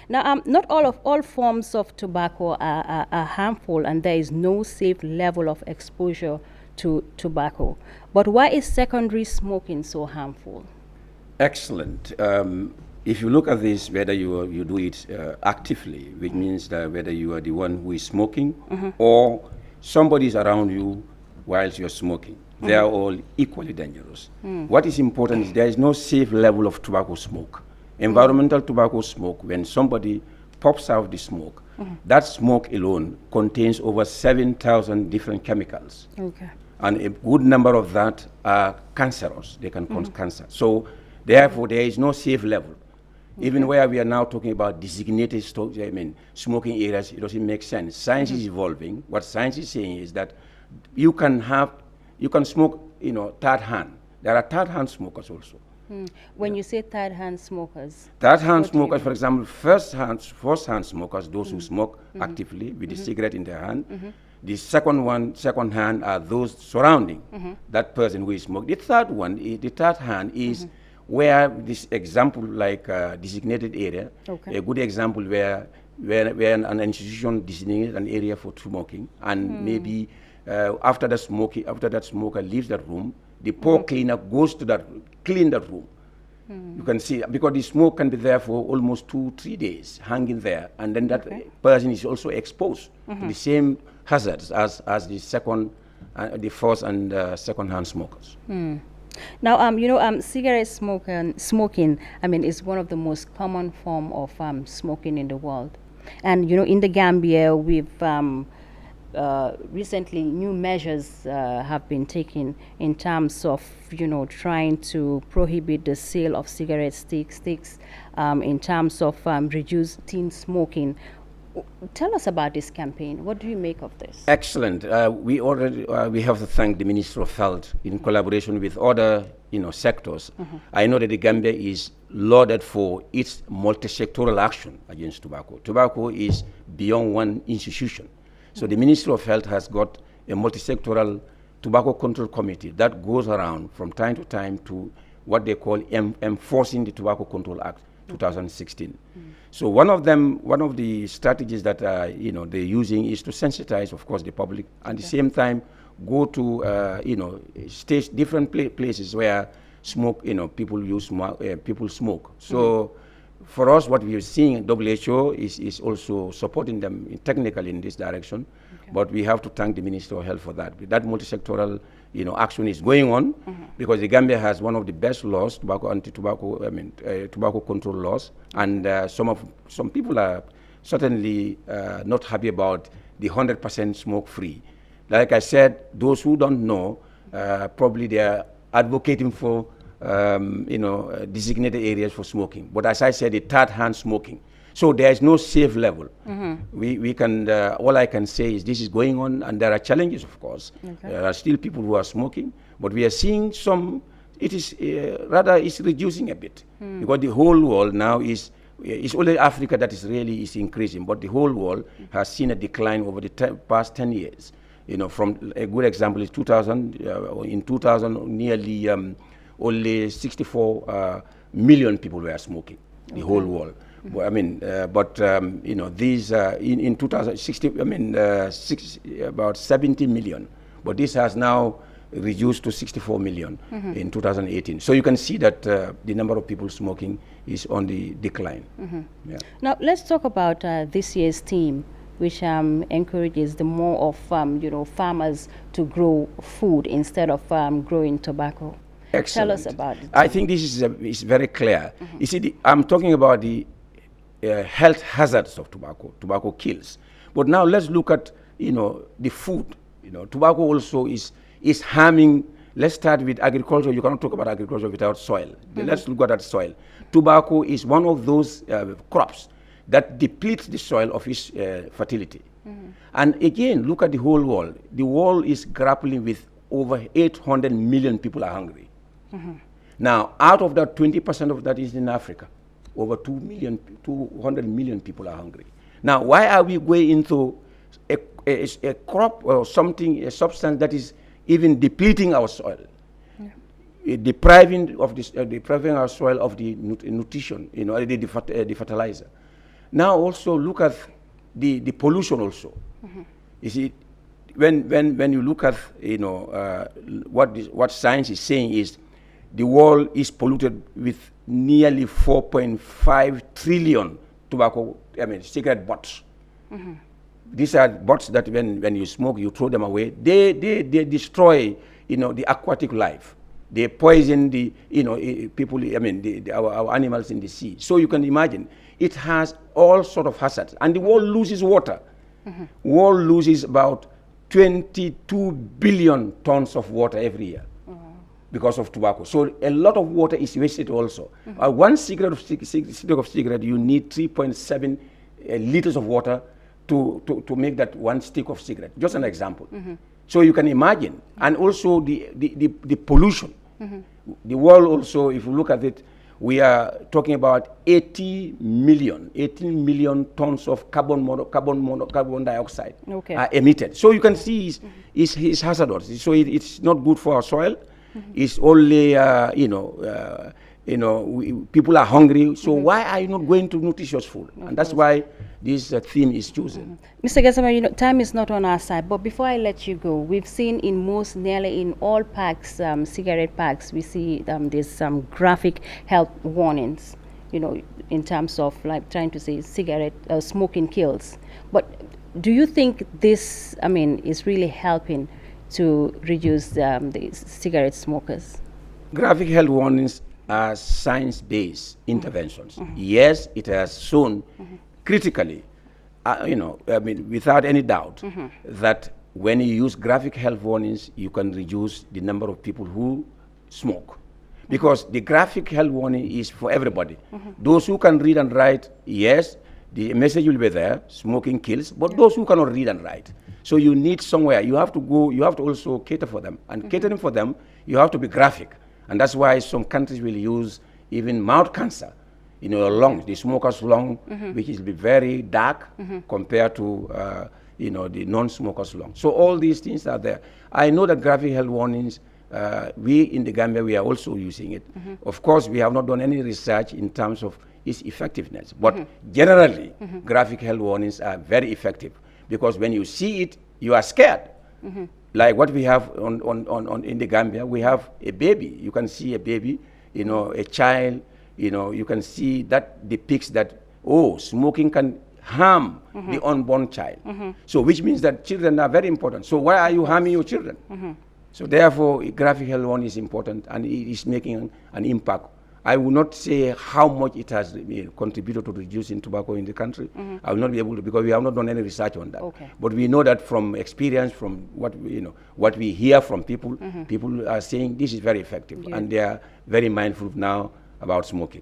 Now, not all forms of tobacco are harmful, and there is no safe level of exposure to tobacco. But why is secondary smoking so harmful? Excellent. If you look at this, whether you do it actively, which means that whether you are the one who is smoking or somebody is around you whilst you're smoking, they are all equally dangerous. What is important is there is no safe level of tobacco smoke. Environmental tobacco smoke, when somebody pops out the smoke, that smoke alone contains over 7,000 different chemicals. Okay. And a good number of that are cancerous. They can cause cancer. So therefore, there is no safe level. Even where we are now talking about designated smoking areas, it doesn't make sense. Science is evolving. What science is saying is that you can smoke, third hand. There are third hand smokers also. When you say third hand smokers, Third hand smokers, for example, first hand smokers, those who smoke actively with the cigarette in their hand. The second hand are those surrounding that person who is smoking. The third hand is where this example, like designated area, a good example where an institution designates an area for smoking, and maybe after that smoker leaves that room, the poor cleaner goes to clean that room. You can see, because the smoke can be there for almost 2-3 days, hanging there, and then that person is also exposed to the same hazards as the first and second hand smokers. Now, cigarette smoking, is one of the most common form of smoking in the world. And, in the Gambia, we've recently new measures have been taken in terms of, trying to prohibit the sale of cigarette sticks, in terms of reduce teen smoking. Tell us about this campaign. What do you make of this? Excellent. We have to thank the Ministry of Health in collaboration with other sectors. I know that the Gambia is lauded for its multi-sectoral action against tobacco. Tobacco is beyond one institution. So the Ministry of Health has got a multi-sectoral tobacco control committee that goes around from time to time to what they call enforcing the Tobacco Control Act 2016. So one of the strategies that they're using is to sensitize, of course, the public, and at the same time go to different places where people smoke. So for us, what we are seeing, WHO is also supporting them technically in this direction, but we have to thank the Ministry of Health for that. That multi-sectoral action is going on because the Gambia has one of the best laws, tobacco control laws, and some people are certainly not happy about the 100% smoke-free. Like I said, those who don't know, probably they are advocating for designated areas for smoking. But as I said, the third hand smoking. So there is no safe level. We can, all I can say is this is going on, and there are challenges, of course. There are still people who are smoking, but we are seeing it's reducing a bit. Because the whole world now it's only Africa that is increasing, but the whole world has seen a decline over the past 10 years. From a good example is 2000. In 2000, nearly only 64 million people were smoking, the whole world. These in 2060, about 70 million. But this has now reduced to 64 million in 2018. So you can see that the number of people smoking is on the decline. Yeah. Now let's talk about this year's theme, which encourages the more of farmers to grow food instead of growing tobacco. Excellent. Tell us about it. I think this is very clear. You see, I'm talking about the health hazards of tobacco. Tobacco kills. But now let's look at the food. Tobacco also is harming. Let's start with agriculture. You cannot talk about agriculture without soil. Let's look at that soil. Tobacco is one of those crops that depletes the soil of its fertility. And again, look at the whole world. The world is grappling with over 800 million people are hungry. Now, out of that, 20% of that is in Africa. Over 200 million people are hungry. Now, why are we going into a crop or something, a substance that is even depleting our soil, depriving our soil of the nutrition, the fertilizer? Now also look at the pollution also. You see, when you look at, you know, what science is saying is the world is polluted with nearly 4.5 trillion cigarette butts. These are butts that when you smoke, you throw them away. They destroy, you know, the aquatic life. They poison the, you know, people, our animals in the sea. So you can imagine, it has all sort of hazards. And the world loses water. World loses about 22 billion tons of water every year because of tobacco. So a lot of water is wasted also. One cigarette of cigarette, you need 3.7 liters of water to make that one stick of cigarette. Just an example. So you can imagine. And also the pollution. The world also, if you look at it, we are talking about 18 million tons of carbon dioxide are emitted. So you can see it's hazardous. So it's not good for our soil. It's only, people are hungry. So why are you not going to nutritious food? And that's why this theme is chosen. Mr. Gassama, you know, time is not on our side, but before I let you go, we've seen nearly in all packs, cigarette packs, we see there's some graphic health warnings, you know, in terms of like trying to say smoking kills. But do you think this, is really helping to reduce the cigarette smokers? Graphic health warnings are science-based interventions. Yes, it has shown critically, without any doubt, that when you use graphic health warnings, you can reduce the number of people who smoke. Because the graphic health warning is for everybody. Those who can read and write, yes, the message will be there, smoking kills, but those who cannot read and write. So you need somewhere, you have to go, you have to also cater for them. And catering for them, you have to be graphic. And that's why some countries will use even mouth cancer, you know, lungs, the smoker's lung, which will be very dark compared to, the non-smoker's lung. So all these things are there. I know that graphic health warnings, we in the Gambia, we are also using it. Of course, we have not done any research in terms of its effectiveness, but generally, graphic health warnings are very effective because when you see it, you are scared. Like what we have in the Gambia, we have a baby. You can see a baby, you know, a child, you know, you can see that depicts that, oh, smoking can harm the unborn child. So which means that children are very important. So why are you harming your children? So therefore, graphic health warning is important and it is making an impact. I will not say how much it has contributed to reducing tobacco in the country. I will not be able to, because we have not done any research on that. But we know that from experience, from what we hear from people, people are saying this is very effective, and they are very mindful now about smoking.